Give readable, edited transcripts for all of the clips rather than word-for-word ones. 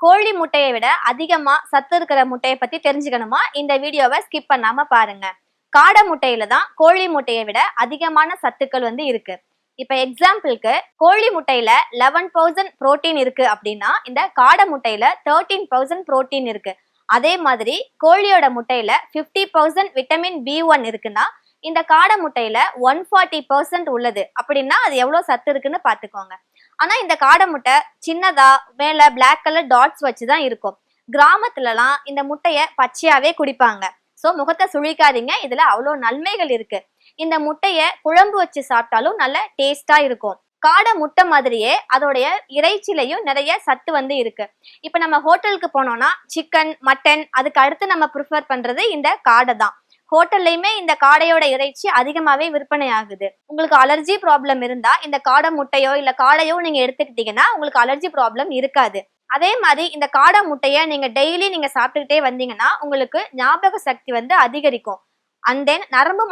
கோழி முட்டையை விட அதிகமா சத்து இருக்கிற முட்டையை பத்தி தெரிஞ்சுக்கணுமா? இந்த வீடியோவை ஸ்கிப் பண்ணாம பாருங்க. காடை முட்டையில தான் கோழி முட்டையை விட அதிகமான சத்துக்கள் இருக்கு. இப்ப எக்ஸாம்பிளுக்கு கோழி முட்டையில 11% புரோட்டீன் இருக்கு அப்படின்னா இந்த காடை முட்டையில 13% புரோட்டீன் இருக்கு. அதே மாதிரி கோழியோட முட்டையில 50% விட்டமின் B1 இருக்குன்னா இந்த காடை முட்டையில 140% உள்ளது. அப்படின்னா அது எவ்வளவு சத்து இருக்குன்னு பாத்துக்கோங்க. ஆனா இந்த காடை முட்டை சின்னதா மேல பிளாக் கலர் டாட்ஸ் வச்சுதான் இருக்கும். கிராமத்துலலாம் இந்த முட்டைய பச்சையாவே குடிப்பாங்க. சோ முகத்தை சுழிக்காதீங்க, இதுல அவ்வளவு நன்மைகள் இருக்கு. இந்த முட்டைய குழம்பு வச்சு சாப்பிட்டாலும் நல்ல டேஸ்டா இருக்கும். காடை முட்டை மாதிரியே அதோடைய இறைச்சிலையும் நிறைய சத்து இருக்கு. இப்ப நம்ம ஹோட்டலுக்கு போனோம்னா சிக்கன், மட்டன், அதுக்கு அடுத்து நம்ம ப்ரிஃபர் பண்றது இந்த காடை தான். ஹோட்டல்லையுமே இந்த காடையோட இறைச்சி அதிகமாவே விற்பனை ஆகுது. உங்களுக்கு அலர்ஜி ப்ராப்ளம் இருந்தா இந்த காடை முட்டையோ இல்ல காடையோ நீங்க எடுத்துக்கிட்டீங்கன்னா உங்களுக்கு அலர்ஜி ப்ராப்ளம் இருக்காது. அதே மாதிரி இந்த காடை முட்டைய நீங்க டெய்லி நீங்க சாப்பிட்டுக்கிட்டே வந்தீங்கன்னா உங்களுக்கு ஞாபக சக்தி அதிகரிக்கும். அண்ட் தென் நரம்பு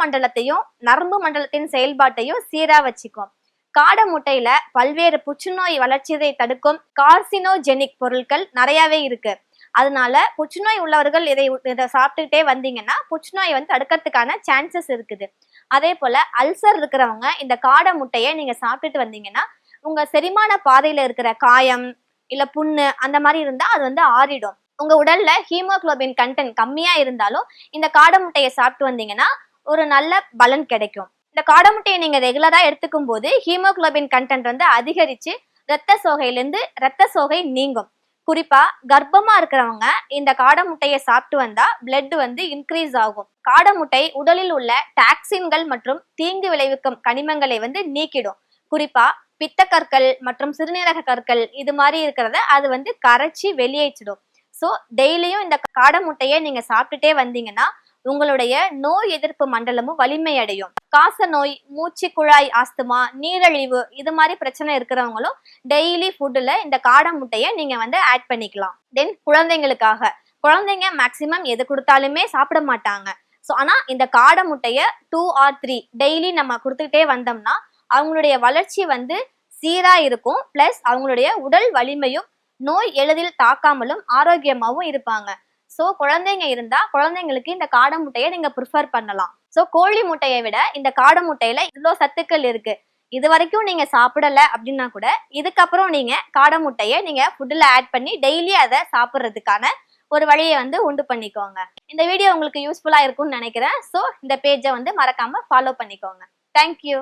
மண்டலத்தின் செயல்பாட்டையும் சீரா வச்சுக்கும். காடை முட்டையில பல்வேறு புற்றுநோய் வளர்ச்சியை தடுக்கும் கார்சினோஜெனிக் பொருட்கள் நிறையவே இருக்கு. அதனால புற்றுநோய் உள்ளவர்கள் இதை சாப்பிட்டுக்கிட்டே வந்தீங்கன்னா புற்றுநோய் தடுக்கிறதுக்கான சான்சஸ் இருக்குது. அதே போல அல்சர் இருக்கிறவங்க இந்த காடை முட்டையை நீங்க சாப்பிட்டுட்டு வந்தீங்கன்னா உங்க செரிமான பாதையில இருக்கிற காயம் இல்ல புண்ணு அந்த மாதிரி இருந்தா அது ஆறிடும். உங்க உடல்ல ஹீமோகுளோபின் கண்டென்ட் கம்மியா இருந்தாலும் இந்த காடை முட்டையை சாப்பிட்டு வந்தீங்கன்னா ஒரு நல்ல பலன் கிடைக்கும். இந்த காடை முட்டையை நீங்க ரெகுலரா எடுத்துக்கும் போது ஹீமோகுளோபின் கண்டென்ட் அதிகரிச்சு ரத்த சோகை நீங்கும். குறிப்பா கர்ப்பமா இருக்கிறவங்க இந்த காடை முட்டையை சாப்பிட்டு வந்தா பிளட் இன்க்ரீஸ் ஆகும். காடை முட்டை உடலில் உள்ள டாக்சின்கள் மற்றும் தீங்கு விளைவிக்கும் கனிமங்களை நீக்கிடும். குறிப்பா பித்தக்கற்கள் மற்றும் சிறுநீரக கற்கள் இது மாதிரி இருக்கிறத அது கரைச்சி வெளியேற்றிடும். ஸோ டெய்லியும் இந்த காடை முட்டையை நீங்க சாப்பிட்டுட்டே வந்தீங்கன்னா உங்களுடைய நோய் எதிர்ப்பு மண்டலமும் வலிமை அடையும். காச நோய், மூச்சு குழாய் ஆஸ்துமா, நீரிழிவு இது மாதிரி பிரச்சனை இருக்கிறவங்களும் டெய்லி ஃபுட்ல இந்த காடை முட்டையை நீங்க ஆட் பண்ணிக்கலாம். தென் குழந்தைங்க மேக்சிமம் எது கொடுத்தாலுமே சாப்பிட மாட்டாங்க. ஸோ ஆனா இந்த காடை முட்டைய 2 or 3 டெய்லி நம்ம கொடுத்துக்கிட்டே வந்தோம்னா அவங்களுடைய வளர்ச்சி சீரா இருக்கும். பிளஸ் அவங்களுடைய உடல் வலிமையும் நோய் எளிதில் தாக்காமலும் ஆரோக்கியமாவும் இருப்பாங்க. சோ குழந்தைங்க இருந்தா குழந்தைங்களுக்கு இந்த காடை முட்டையை நீங்க ப்ரிஃபர் பண்ணலாம். சோ கோழி முட்டையை விட இந்த காடை முட்டையில இவ்வளவு சத்துக்கள் இருக்கு. இது வரைக்கும் நீங்க சாப்பிடல அப்படின்னா கூட இதுக்கப்புறம் நீங்க காடை முட்டையை நீங்க ஃபுட்ல ஆட் பண்ணி டெய்லி அதை சாப்பிட்றதுக்கான ஒரு வழியை உண்டு பண்ணிக்கோங்க. இந்த வீடியோ உங்களுக்கு யூஸ்ஃபுல்லா இருக்கும்னு நினைக்கிறேன். சோ இந்த பேஜை மறக்காம ஃபாலோ பண்ணிக்கோங்க. தேங்க்யூ.